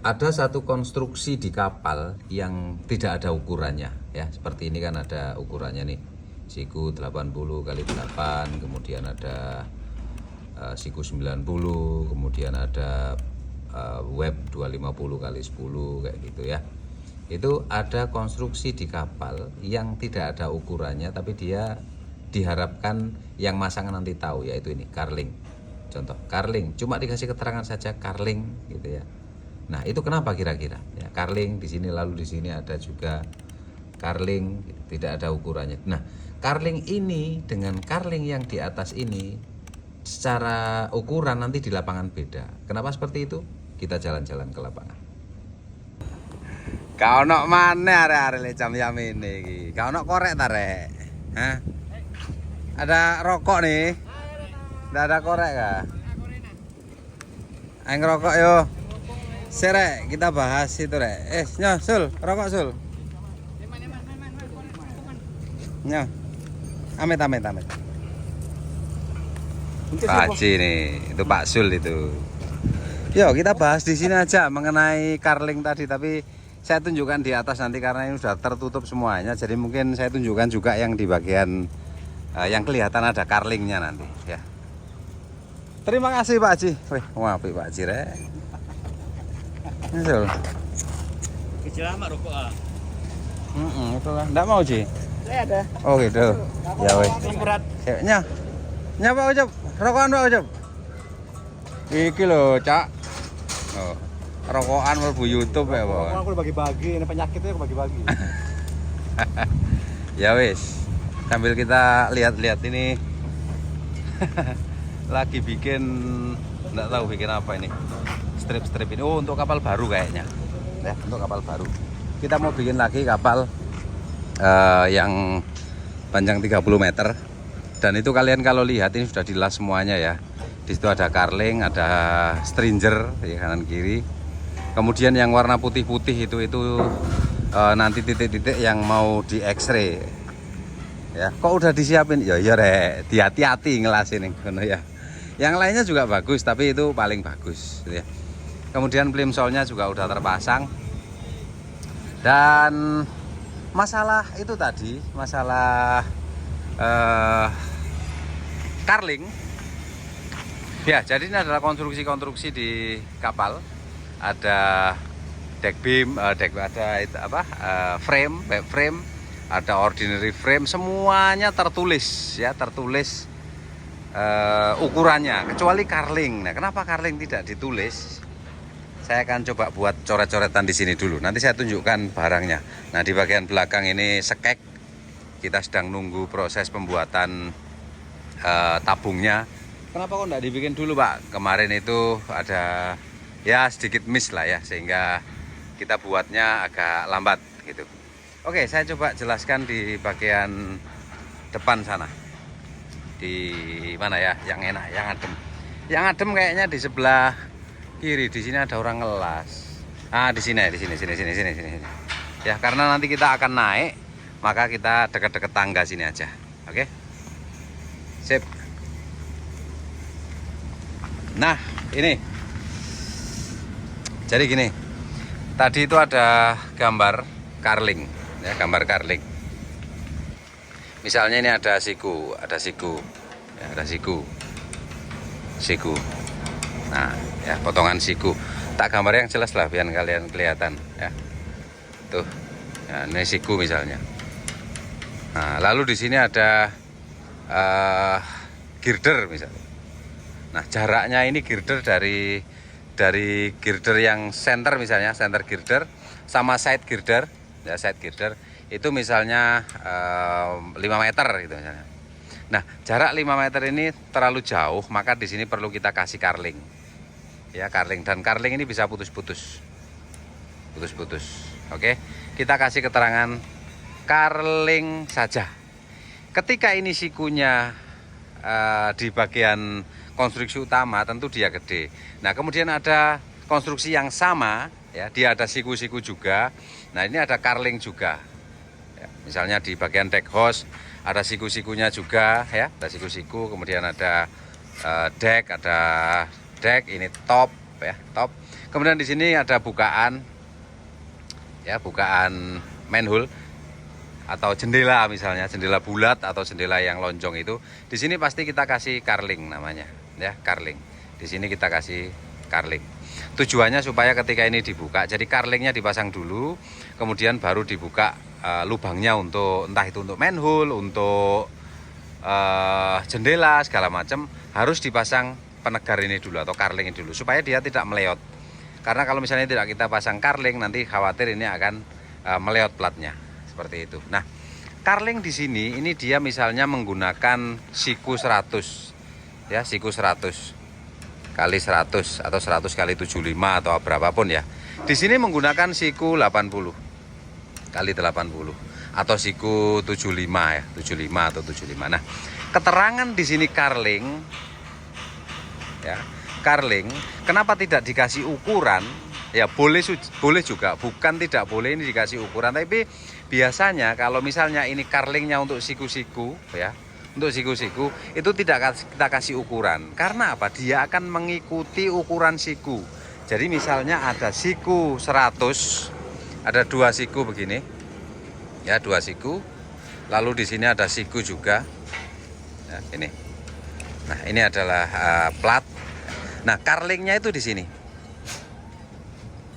Ada satu konstruksi di kapal yang tidak ada ukurannya ya. Seperti ini kan ada ukurannya nih. Siku 80 kali 8, kemudian ada siku 90, kemudian ada web 250 kali 10 kayak gitu ya. Itu ada konstruksi di kapal yang tidak ada ukurannya, tapi dia diharapkan yang masangan nanti tahu, yaitu ini carling. Contoh carling, cuma dikasih keterangan saja carling gitu ya. Nah, itu kenapa kira-kira? Ya, carling di sini, lalu di sini ada juga carling, tidak ada ukurannya. Nah, carling ini dengan carling yang di atas ini secara ukuran nanti di lapangan beda. Kenapa seperti itu? Kita jalan-jalan ke lapangan. Kau nok mana arek-arek jam-jam ini iki? Kau nok korek ta, Rek? Hah? Ada rokok nih? Nggak ada korek kah? Ayo ngerokok yo. Serek, kita bahas itu Rek. Nyo, Sul, rokok Sul. Nyo. Amit. Pak Haji nih, itu Pak Sul itu. Yo, kita bahas di sini aja mengenai carling tadi, tapi saya tunjukkan di atas nanti karena ini sudah tertutup semuanya. Jadi mungkin saya tunjukkan juga yang di bagian yang kelihatan ada carlingnya nanti ya. Terima kasih Pak Haji. Wih, wapi Pak Haji Rek. Betul. Kecil amat rokok ah. Itulah. Enggak mau, Ji? Saya ada. Oh, gitu. Ya weh. Berat. Nya. Nya Pak Ucup. Rokokan Pak Ucup. Iki lho, Cak. Oh. Rokokan mlebu YouTube ya, Pak. Aku bagi-bagi, ini penyakitnya aku bagi-bagi. Ya wis. Sambil kita lihat-lihat ini lagi bikin, enggak tahu bikin apa ini. Strip ini. Oh, untuk kapal baru kayaknya. Ya, untuk kapal baru. Kita mau bikin lagi kapal yang panjang 30 meter. Dan itu kalian kalau lihat ini sudah dilas semuanya ya. Di situ ada carling, ada stringer di kanan kiri. Kemudian yang warna putih-putih itu nanti titik-titik yang mau di X-ray. Ya, kok udah disiapin? Ya Rek, hati-hati ngelasin ya. Yang lainnya juga bagus, tapi itu paling bagus ya. Kemudian plimsollnya juga udah terpasang. Dan masalah itu tadi, masalah carling. Ya, jadi ini adalah konstruksi-konstruksi di kapal. Ada deck beam, ada itu apa? Frame, web frame, ada ordinary frame, semuanya tertulis ya, tertulis ukurannya, kecuali carling. Nah, kenapa carling tidak ditulis? Saya akan coba buat coret-coretan di sini dulu. Nanti saya tunjukkan barangnya. Nah, di bagian belakang ini sekek. Kita sedang nunggu proses pembuatan tabungnya. Kenapa kok enggak dibikin dulu, Pak? Kemarin itu ada ya sedikit miss lah ya, sehingga kita buatnya agak lambat gitu. Oke, saya coba jelaskan di bagian depan sana. Di mana ya? Yang enak, yang adem. Yang adem kayaknya di sebelah kiri. Di sini ada orang ngelas. Ah, di sini. Ya, karena nanti kita akan naik, maka kita dekat-dekat tangga sini aja. Oke? Sip. Nah, ini. Jadi gini. Tadi itu ada gambar carling, ya, gambar carling. Misalnya ini ada siku, ya, ada siku. Nah, ya, potongan siku. Tak gambar yang jelas lah biar kalian kelihatan ya. Tuh. Ya, ini siku misalnya. Nah, lalu di sini ada girder misalnya. Nah, jaraknya ini girder dari girder yang center misalnya, center girder sama side girder, ya, side girder itu misalnya 5 meter gitu misalnya. Nah, jarak 5 meter ini terlalu jauh, maka di sini perlu kita kasih carling. Ya, carling, dan carling ini bisa putus-putus. Oke. Kita kasih keterangan carling saja. Ketika ini sikunya di bagian konstruksi utama, tentu dia gede. Nah, kemudian ada konstruksi yang sama ya, dia ada siku-siku juga. Nah, ini ada carling juga. Ya, misalnya di bagian deck house ada siku-sikunya juga ya, ada siku-siku, kemudian ada deck, ini top ya, top. Kemudian di sini ada bukaan, ya bukaan manhole atau jendela, misalnya jendela bulat atau jendela yang lonjong itu. Di sini pasti kita kasih carling namanya, ya carling. Di sini kita kasih carling. Tujuannya supaya ketika ini dibuka, jadi carlingnya dipasang dulu, kemudian baru dibuka lubangnya untuk entah itu untuk manhole, untuk jendela segala macam, harus dipasang penegar ini dulu atau carling ini dulu supaya dia tidak meleot. Karena kalau misalnya tidak kita pasang carling, nanti khawatir ini akan meleot platnya seperti itu. Nah, carling di sini ini dia misalnya menggunakan siku 100, ya siku 100 kali 100 atau 100 kali 75 atau berapapun ya. Di sini menggunakan siku 80 kali 80 atau siku 75 ya, 75 atau 75. Nah, keterangan di sini carling, ya carling, kenapa tidak dikasih ukuran? Ya boleh juga, bukan tidak boleh ini dikasih ukuran, tapi biasanya kalau misalnya ini carlingnya untuk siku-siku ya, untuk siku-siku itu tidak kita kasih ukuran. Karena apa? Dia akan mengikuti ukuran siku. Jadi misalnya ada siku 100, ada 2 siku begini. Ya, 2 siku. Lalu di sini ada siku juga. Ya, ini. Nah, ini adalah plat. Nah, carlingnya itu di sini.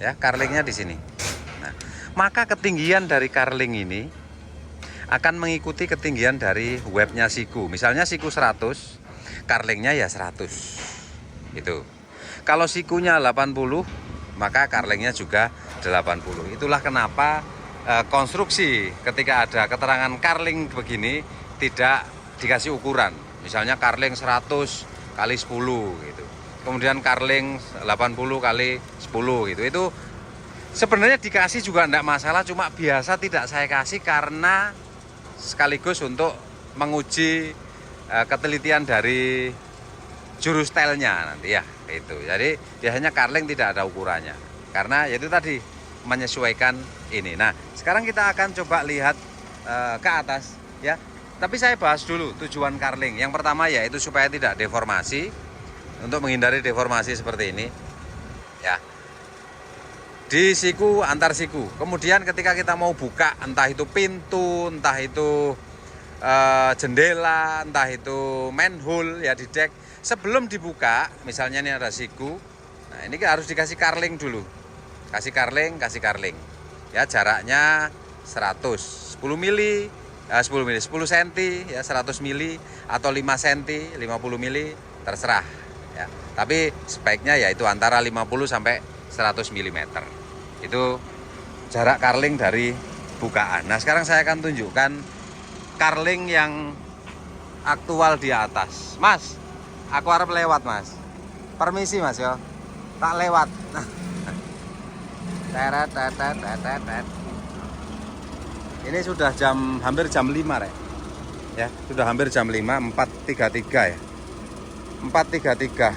Ya, carlingnya di sini. Nah, maka ketinggian dari carling ini akan mengikuti ketinggian dari webnya siku. Misalnya siku 100, carlingnya ya 100. Itu. Kalau sikunya 80, maka carlingnya juga 80. Itulah kenapa konstruksi ketika ada keterangan carling begini tidak dikasih ukuran. Misalnya carling 100 kali 10 gitu. Kemudian carling 80 kali 10 gitu. Itu sebenarnya dikasih juga enggak masalah, cuma biasa tidak saya kasih karena sekaligus untuk menguji ketelitian dari juru stylenya nanti ya itu. Jadi biasanya carling tidak ada ukurannya karena yaitu tadi menyesuaikan ini. Nah, sekarang kita akan coba lihat ke atas ya. Tapi saya bahas dulu tujuan carling. Yang pertama yaitu supaya tidak deformasi, untuk menghindari deformasi seperti ini ya. Di siku antar siku. Kemudian ketika kita mau buka entah itu pintu, entah itu jendela, entah itu manhole ya di deck, sebelum dibuka, misalnya ini ada siku. Nah, ini harus dikasih carling dulu. Kasih carling. Ya, jaraknya 100, 10 mili, 10 cm ya, 100 mili atau 5 cm, 50 mili terserah ya. Tapi speknya yaitu antara 50 sampai 100 mm. Itu jarak carling dari bukaan. Nah, sekarang saya akan tunjukkan carling yang aktual di atas. Mas, aku harap lewat, Mas. Permisi, Mas ya. Tak lewat. Ini sudah hampir jam 5 Rek. Ya, sudah hampir jam 5, 4.33 ya. 4.33.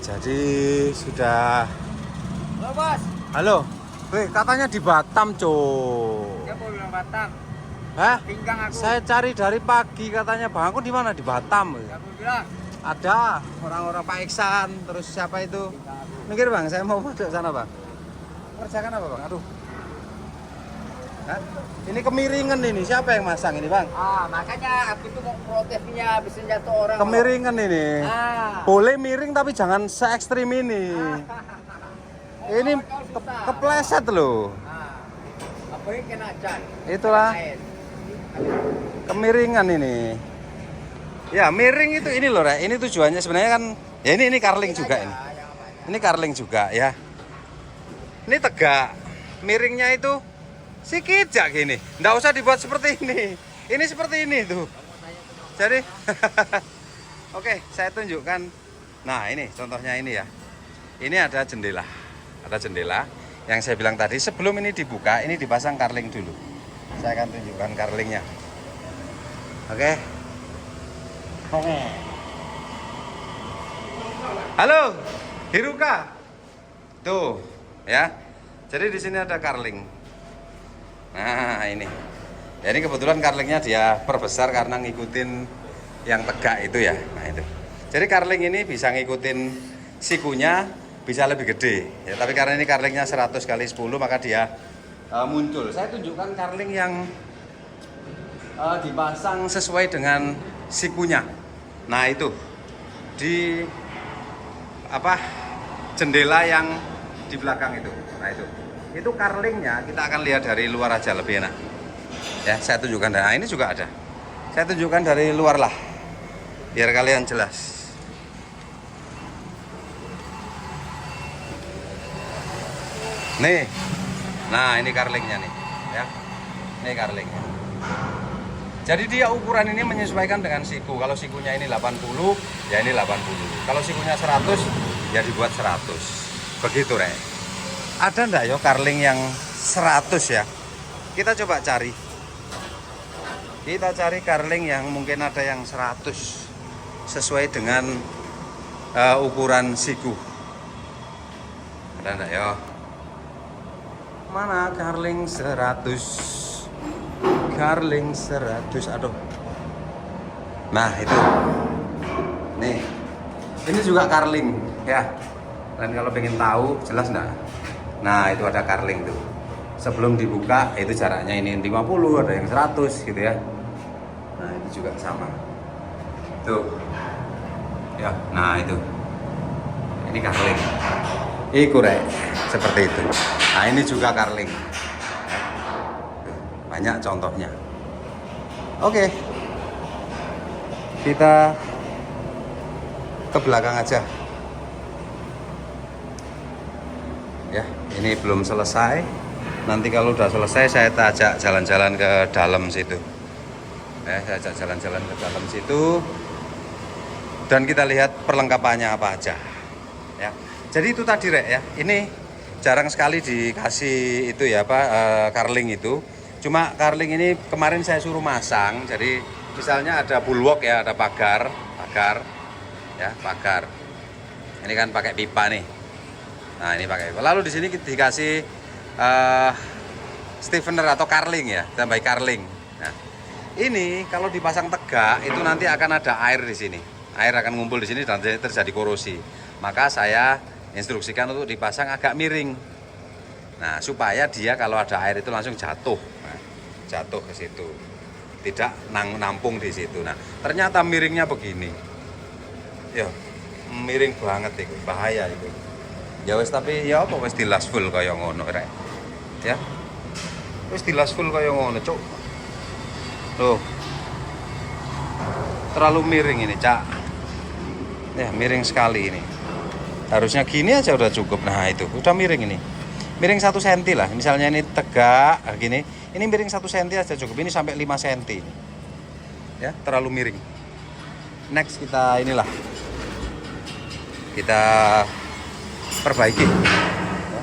Jadi sudah. Halo, Bos. Halo. Weh, katanya di Batam, Cok. Dia mau bilang Batam. Hah? Pinggang aku. Saya cari dari pagi katanya Bang, aku di mana? Di Batam. Dia mau bilang. Ada orang-orang Pak Iksan, terus siapa itu? Mikir Bang, saya mau masuk sana Bang. Kerjakan apa Bang? Aduh. Hah? Ini kemiringan ini, siapa yang masang ini Bang? Makanya aku tuh mau protesnya bisa jatuh orang. Kemiringan ini. Boleh miring tapi jangan se ekstrim ini. Ini kepleset loh. Apa yang kena cat? Itulah. Kemiringan ini. Ya, miring itu ini loh, Rek. Ini tujuannya sebenarnya kan ya ini carling juga ini. Ini carling juga ya. Ini tegak. Miringnya itu sikit jak gini. Nggak usah dibuat seperti ini. Ini seperti ini tuh. Jadi oke, saya tunjukkan. Nah, ini contohnya ini ya. Ini ada jendela. Ada jendela yang saya bilang tadi, sebelum ini dibuka, ini dipasang carling dulu. Saya akan tunjukkan carlingnya. Oke. Halo, Hiruka. Tuh, ya. Jadi di sini ada carling. Nah, ini. Ya, ini kebetulan carlingnya dia perbesar karena ngikutin yang tegak itu ya. Nah, itu. Jadi carling ini bisa ngikutin sikunya bisa lebih gede ya, tapi karena ini karlingnya 100 kali 10 maka dia muncul. Saya tunjukkan karling yang dipasang sesuai dengan sikunya. Nah itu di jendela yang di belakang itu. Nah itu karlingnya kita akan lihat dari luar aja lebih enak ya. Saya tunjukkan, nah ini juga ada, saya tunjukkan dari luar lah biar kalian jelas. Nih, nah ini karlingnya nih ya, ini karlingnya. Jadi dia ukuran ini menyesuaikan dengan siku. Kalau sikunya ini 80, ya ini 80. Kalau sikunya 100, ya dibuat 100. Begitu, Rek. Ada enggak ya karling yang 100 ya? Kita coba cari. Kita cari karling yang mungkin ada yang 100 sesuai dengan ukuran siku. Ada enggak ya? Mana karling 100? Karling 100, aduh. Nah itu, nih, ini juga karling ya. Dan kalau pengen tahu jelas enggak? Nah itu ada karling tuh. Sebelum dibuka itu jaraknya ini 50, ada yang 100 gitu ya. Nah itu juga sama. Tuh, ya. Nah itu, ini karling. Iku Rek, seperti itu. Nah ini juga karling. Banyak contohnya. Oke, kita ke belakang aja ya. Ini belum selesai, nanti kalau udah selesai saya ajak jalan-jalan ke dalam situ ya. Saya ajak jalan-jalan ke dalam situ dan kita lihat perlengkapannya apa aja ya. Jadi itu tadi Rek ya, ini jarang sekali dikasih itu ya karling itu. Cuma karling ini kemarin saya suruh masang. Jadi misalnya ada bulwark ya, ada pagar ya, pagar. Ini kan pakai pipa nih. Nah, ini pakai pipa. Lalu di sini dikasih stiffener atau karling ya, tambah karling. Nah, ini kalau dipasang tegak itu nanti akan ada air di sini. Air akan ngumpul di sini dan terjadi korosi. Maka saya instruksikan untuk dipasang agak miring. Nah, supaya dia kalau ada air itu langsung jatuh. Jatuh ke situ, tidak nampung di situ. Nah ternyata miringnya begini ya, miring banget itu, bahaya itu ya wes. Tapi ya apa wes dilas full kaya ngono Rek ya, wes dilas full kaya ngono cuk. Tuh terlalu miring ini Cak ya, miring sekali ini. Harusnya gini aja udah cukup. Nah itu udah miring, ini miring 1 cm lah. Misalnya ini tegak gini, ini miring 1 cm aja cukup. Ini sampai 5 cm ya, terlalu miring. Next kita inilah, kita perbaiki ya.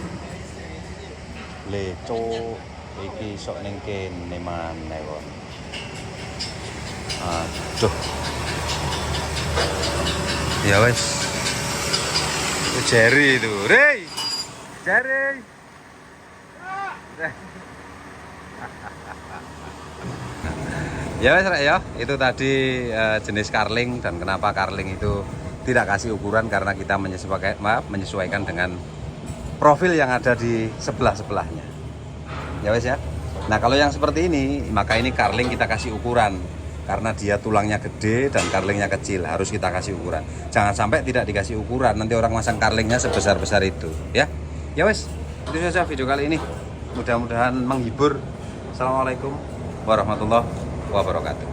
Leco iki sok ning kene maneh kok. Aduh ya wes, itu Jerry itu, Rey Jerry. Ya wes Rek ya, itu tadi jenis karling dan kenapa karling itu tidak kasih ukuran, karena kita menyesuaikan dengan profil yang ada di sebelah-sebelahnya. Ya wes ya. Nah kalau yang seperti ini, maka ini karling kita kasih ukuran karena dia tulangnya gede dan karlingnya kecil, harus kita kasih ukuran. Jangan sampai tidak dikasih ukuran, nanti orang masang karlingnya sebesar-besar itu ya. Ya wes, itu saja video kali ini. Mudah-mudahan menghibur. Assalamualaikum warahmatullahi wabarakatuh.